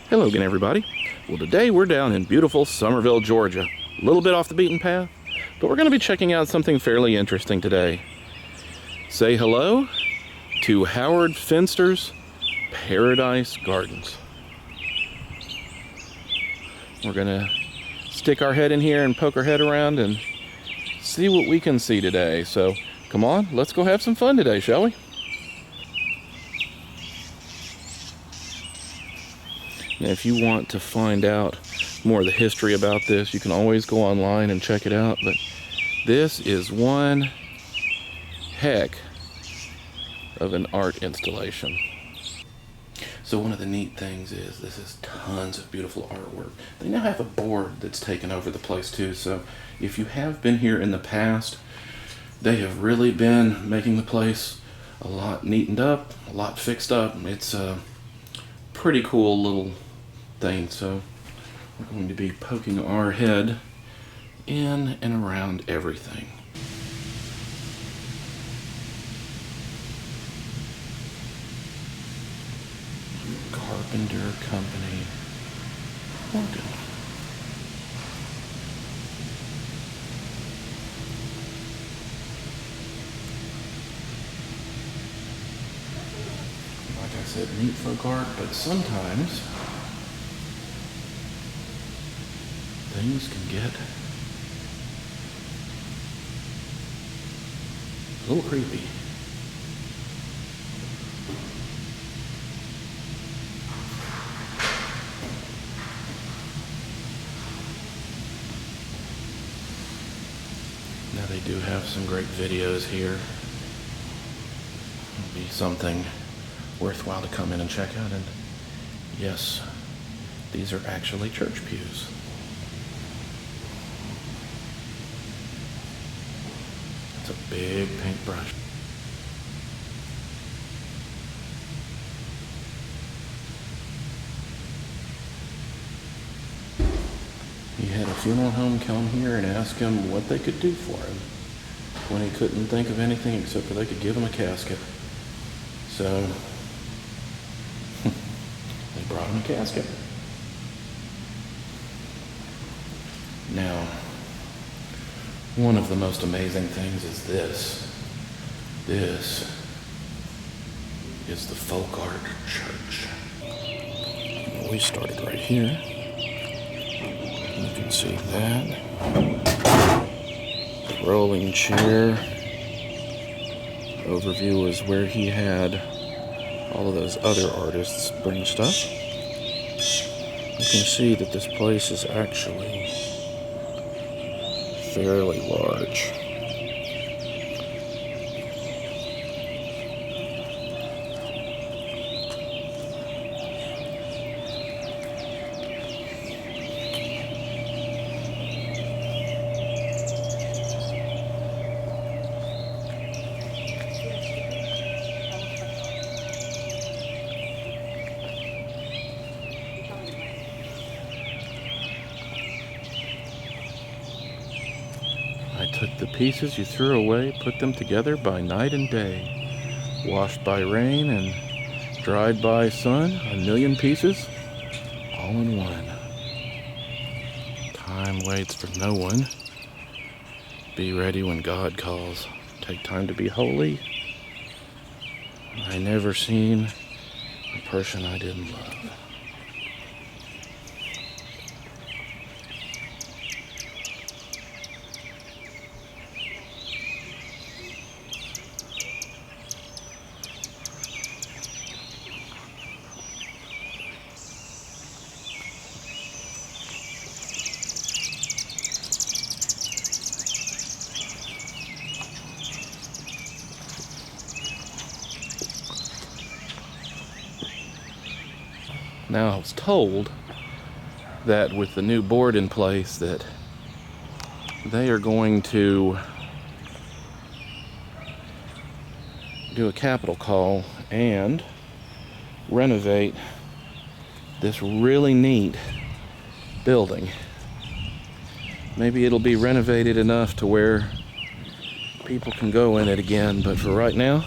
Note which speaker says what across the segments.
Speaker 1: Hello again, everybody. Well, today we're down in beautiful Summerville, Georgia. A little bit off the beaten path, but we're going to be checking out something fairly interesting today. Say hello to Howard Finsters Paradise Gardens. We're going to stick our head in here and poke our head around and see what we can see today. So come on, let's go have some fun today, shall we? Now, if you want to find out more of the history about this, you can always go online and check it out. But this is one heck of an art installation. So one of the neat things is this is tons of beautiful artwork. They now have a board that's taken over the place too. So if you have been here in the past, they have really been making the place a lot neatened up, a lot fixed up. It's a pretty cool little thing. So we're going to be poking our head in and around everything. Carpenter Company organ. Like I said, neat folk art, but sometimes things can get a little creepy. Now they do have some great videos here. It'll be something worthwhile to come in and check out. And yes, these are actually church pews. It's a big paintbrush. He had a funeral home come here and ask him what they could do for him when he couldn't think of anything except for they could give him a casket. So they brought him a casket. Now, one of the most amazing things is this. This is the folk art church. We started right here. You can see that. The rolling chair overview is where he had all of those other artists bring stuff. You can see that this place is actually fairly large. I took the pieces you threw away, put them together by night and day, washed by rain and dried by sun, 1,000,000 pieces, all in one. Time waits for no one. Be ready when God calls. Take time to be holy. I never seen a person I didn't love. Now, I was told that with the new board in place that they are going to do a capital call and renovate this really neat building. Maybe it'll be renovated enough to where people can go in it again, but for right now,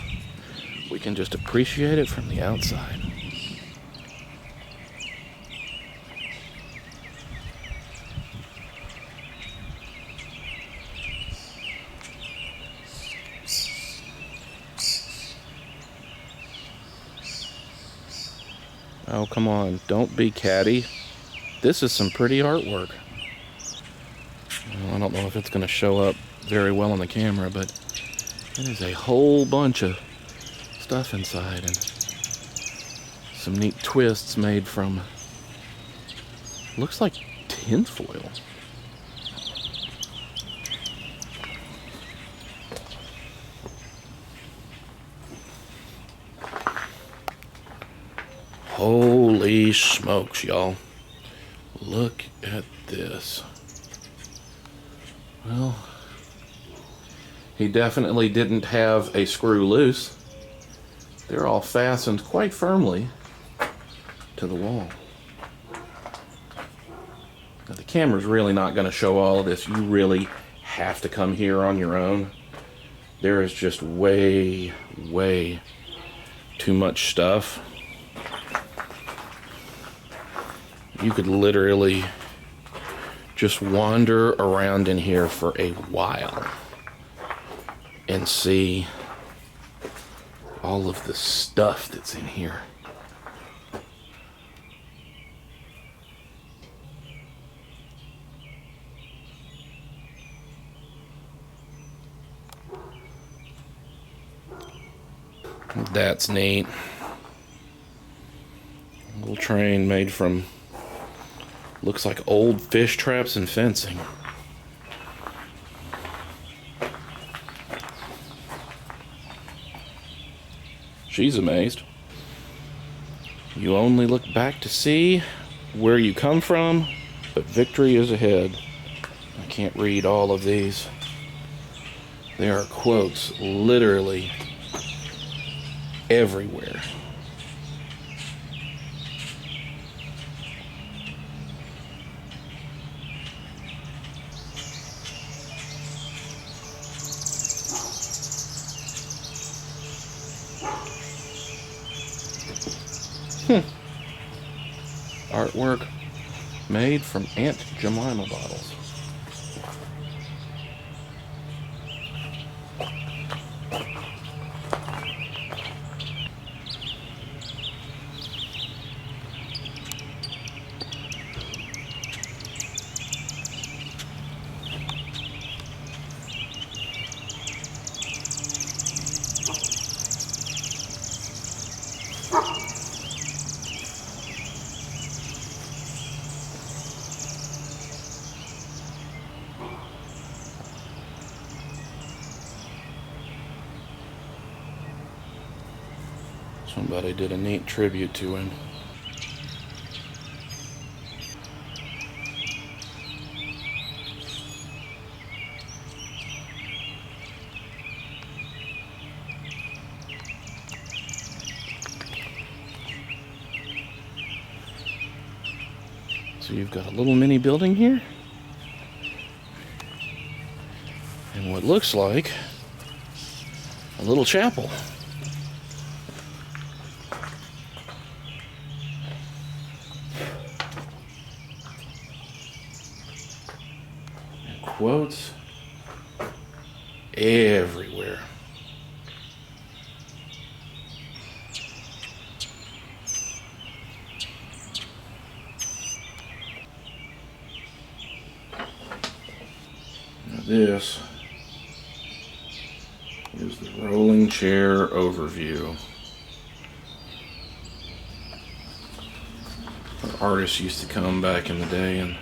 Speaker 1: we can just appreciate it from the outside. Oh, come on. Don't be catty. This is some pretty artwork. Well, I don't know if it's going to show up very well on the camera, but there's a whole bunch of stuff inside and some neat twists made from, looks like tinfoil. Holy smokes, y'all. Look at this. Well, he definitely didn't have a screw loose. They're all fastened quite firmly to the wall. Now, the camera's really not going to show all of this. You really have to come here on your own. There is just way, way too much stuff. You could literally just wander around in here for a while and see all of the stuff that's in here. That's neat. A little train made from, looks like old fish traps and fencing. She's amazed. You only look back to see where you come from, but victory is ahead. I can't read all of these. There are quotes literally everywhere. Artwork made from Aunt Jemima bottles. Somebody did a neat tribute to him. So you've got a little mini building here, and what looks like a little chapel. Quotes everywhere. Now this is the rolling chair overview. Where artists used to come back in the day and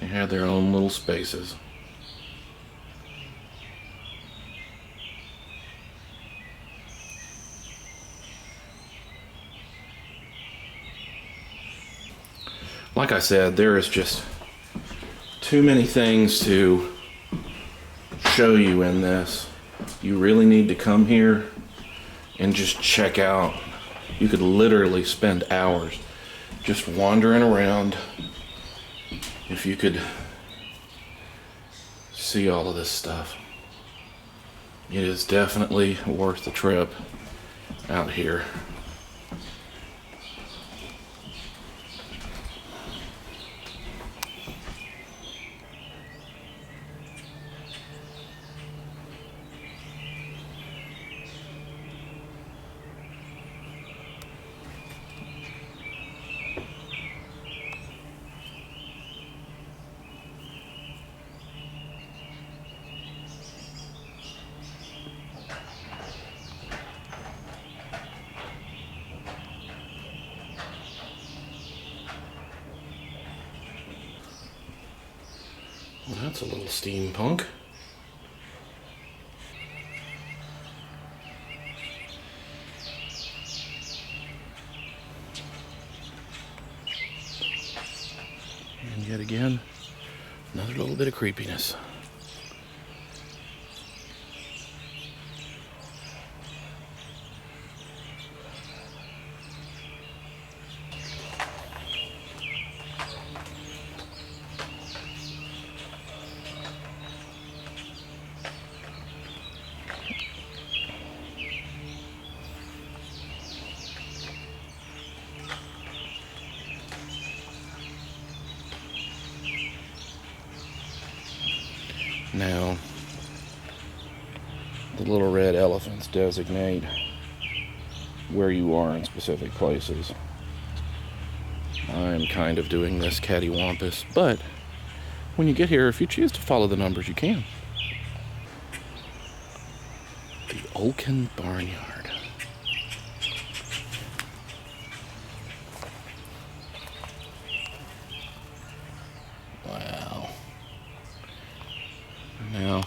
Speaker 1: they had their own little spaces. Like I said, there is just too many things to show you in this. You really need to come here and just check out. You could literally spend hours just wandering around if you could see all of this stuff. It is definitely worth the trip out here. Well, that's a little steampunk. And yet again, another little bit of creepiness. Now, the little red elephants designate where you are in specific places. I'm kind of doing this cattywampus, but when you get here, if you choose to follow the numbers, you can. The Olkin Barnyard. Wow. Now,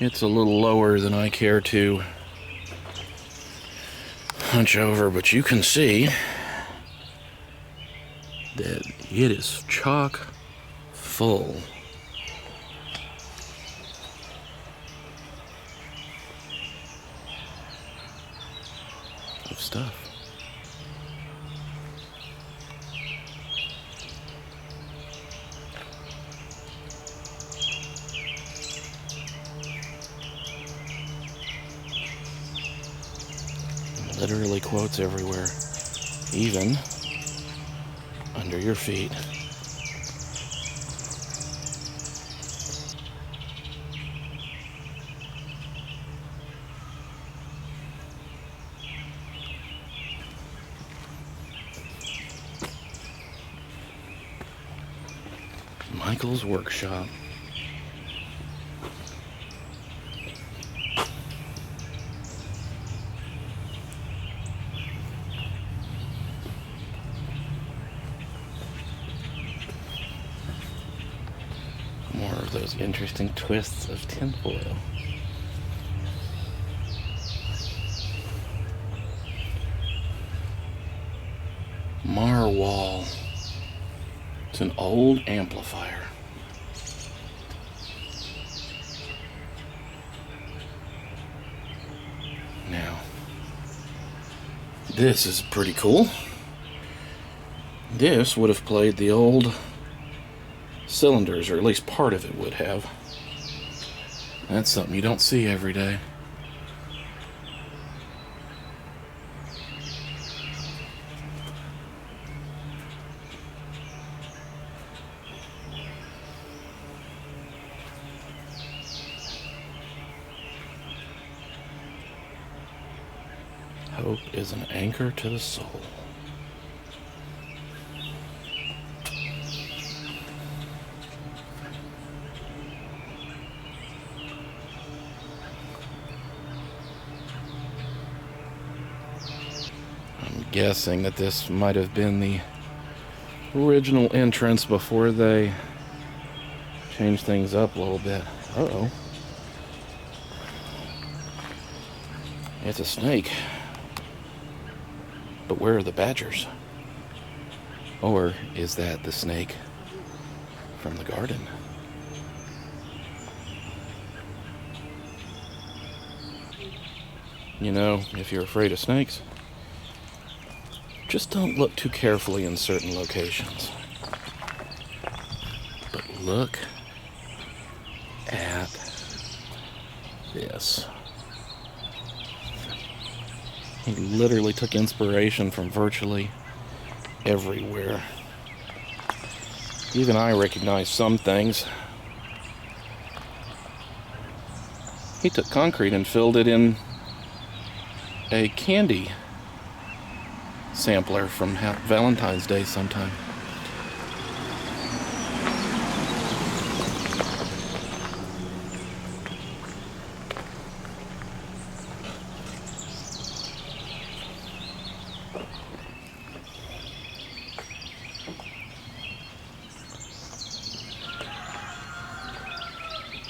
Speaker 1: it's a little lower than I care to hunch over, but you can see that it is chock full of stuff. Literally quotes everywhere, even under your feet. Michael's Workshop. More of those interesting twists of tinfoil. Marwall. It's an old amplifier. Now, this is pretty cool. This would have played the old cylinders, or at least part of it would have. That's something you don't see every day. Hope is an anchor to the soul. I'm guessing that this might have been the original entrance before they changed things up a little bit. Uh-oh. It's a snake. But where are the badgers? Or is that the snake from the garden? You know, if you're afraid of snakes, just don't look too carefully in certain locations. But look at this. He literally took inspiration from virtually everywhere. Even I recognize some things. He took concrete and filled it in a candy sampler from Valentine's Day sometime.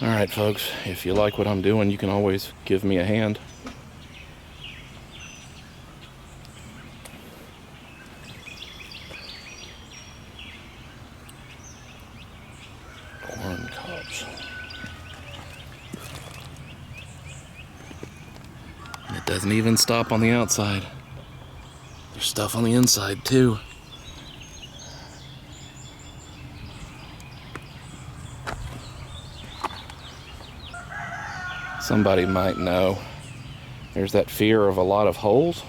Speaker 1: Alright folks, if you like what I'm doing, you can always give me a hand. Corn cobs. And it doesn't even stop on the outside. There's stuff on the inside too. Somebody might know. There's that fear of a lot of holes.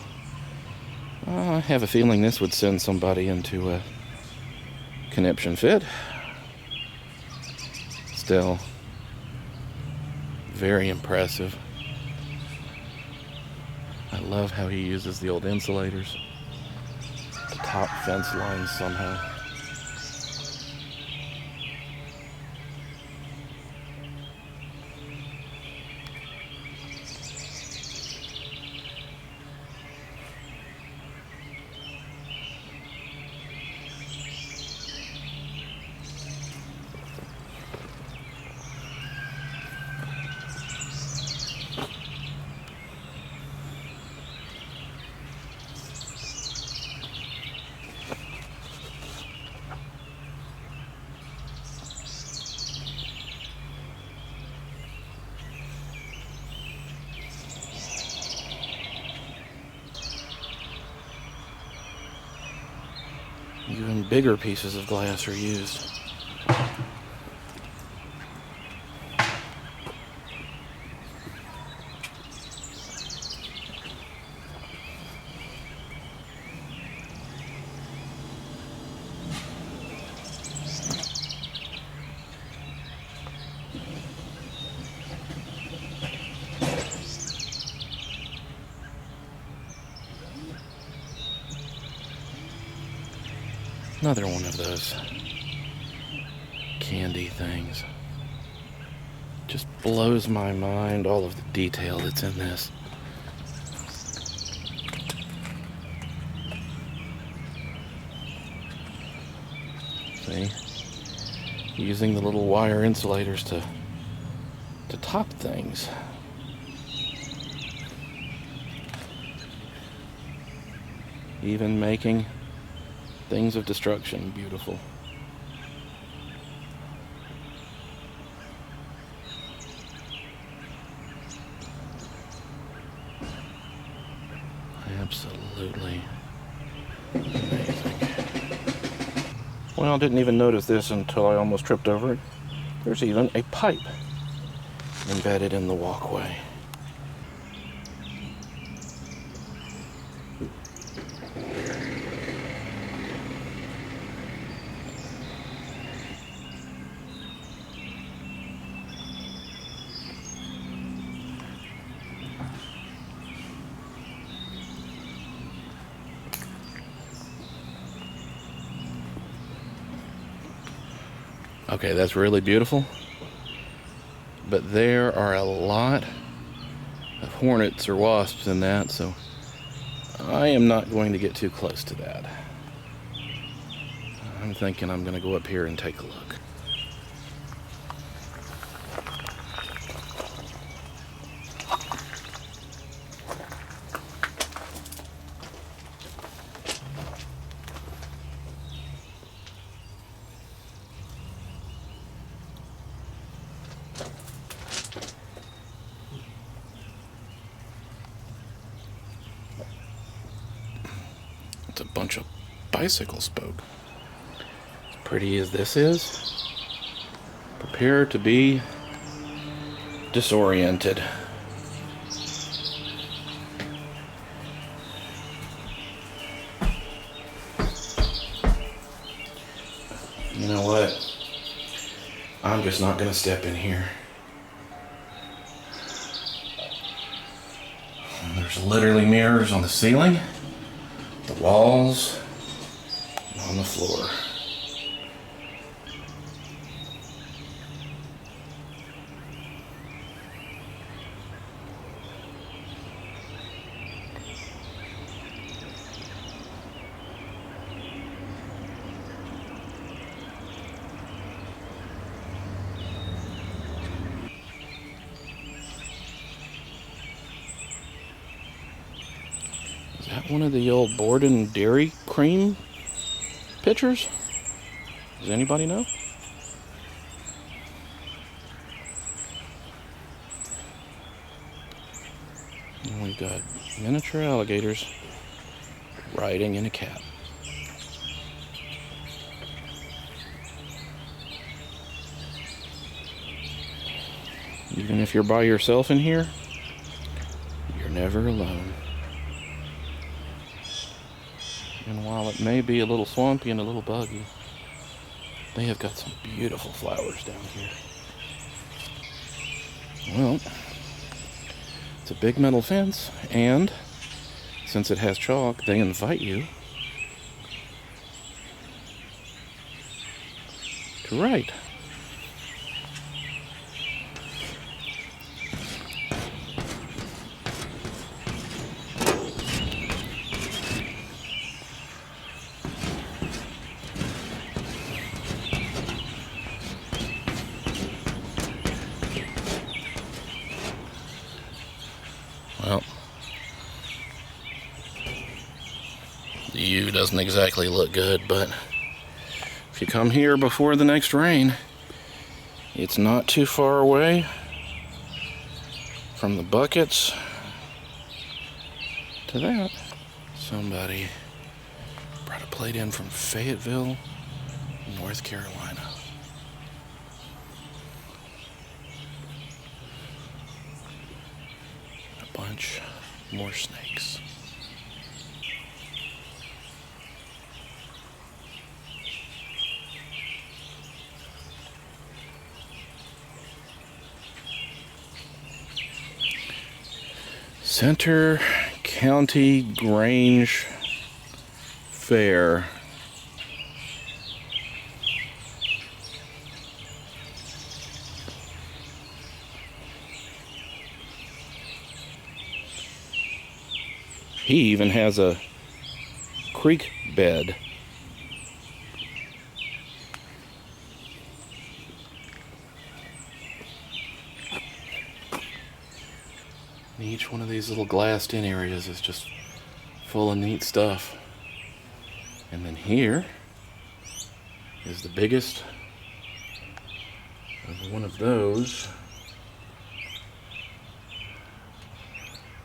Speaker 1: I have a feeling this would send somebody into a conniption fit. Still, very impressive. I love how he uses the old insulators to top fence lines somehow. Even bigger pieces of glass are used. Another one of those candy things. Just blows my mind, all of the detail that's in this. See? Using the little wire insulators to top things. Even making things of destruction beautiful. Absolutely amazing. Well, I didn't even notice this until I almost tripped over it. There's even a pipe embedded in the walkway. Okay, that's really beautiful, but there are a lot of hornets or wasps in that, so I am not going to get too close to that. I'm thinking I'm going to go up here and take a look. A bunch of bicycle spoke. As pretty as this is, prepare to be disoriented. You know what? I'm just not gonna step in here. There's literally mirrors on the ceiling, the walls, and on the floor. one of the old Borden dairy cream pitchers? Does anybody know? And we've got miniature alligators riding in a cat. Even if you're by yourself in here, you're never alone. And while it may be a little swampy and a little buggy, they have got some beautiful flowers down here. Well, it's a big metal fence, and since it has chalk, they invite you to ride. Well, the view doesn't exactly look good, but if you come here before the next rain, it's not too far away from the buckets to that. Somebody brought a plate in from Fayetteville, North Carolina. A bunch more snakes. Center County Grange Fair. He even has a creek bed. And each one of these little glassed in areas is just full of neat stuff. And then here is the biggest of one of those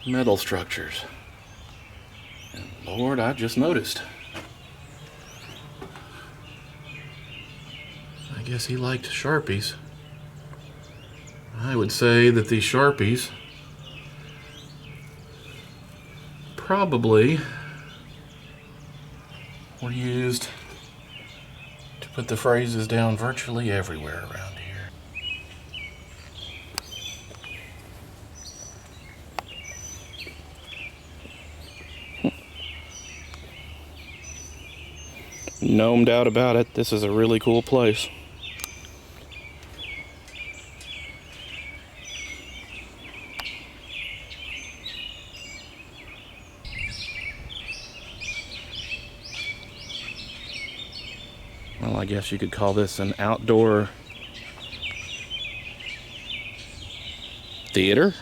Speaker 1: metal structures. And Lord, I just noticed. I guess he liked Sharpies. I would say that these Sharpies probably were used to put the phrases down virtually everywhere around here. No doubt about it, this is a really cool place. Well, I guess you could call this an outdoor theater.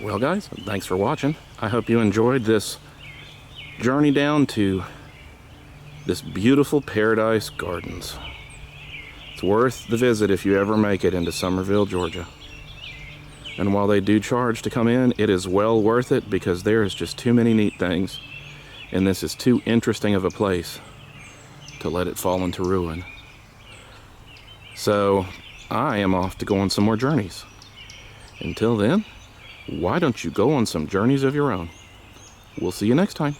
Speaker 1: Well, guys, thanks for watching. I hope you enjoyed this journey down to this beautiful Paradise Gardens. It's worth the visit if you ever make it into Summerville, Georgia. And while they do charge to come in, it is well worth it because there is just too many neat things. And this is too interesting of a place to let it fall into ruin. So I am off to go on some more journeys. Until then, why don't you go on some journeys of your own? We'll see you next time.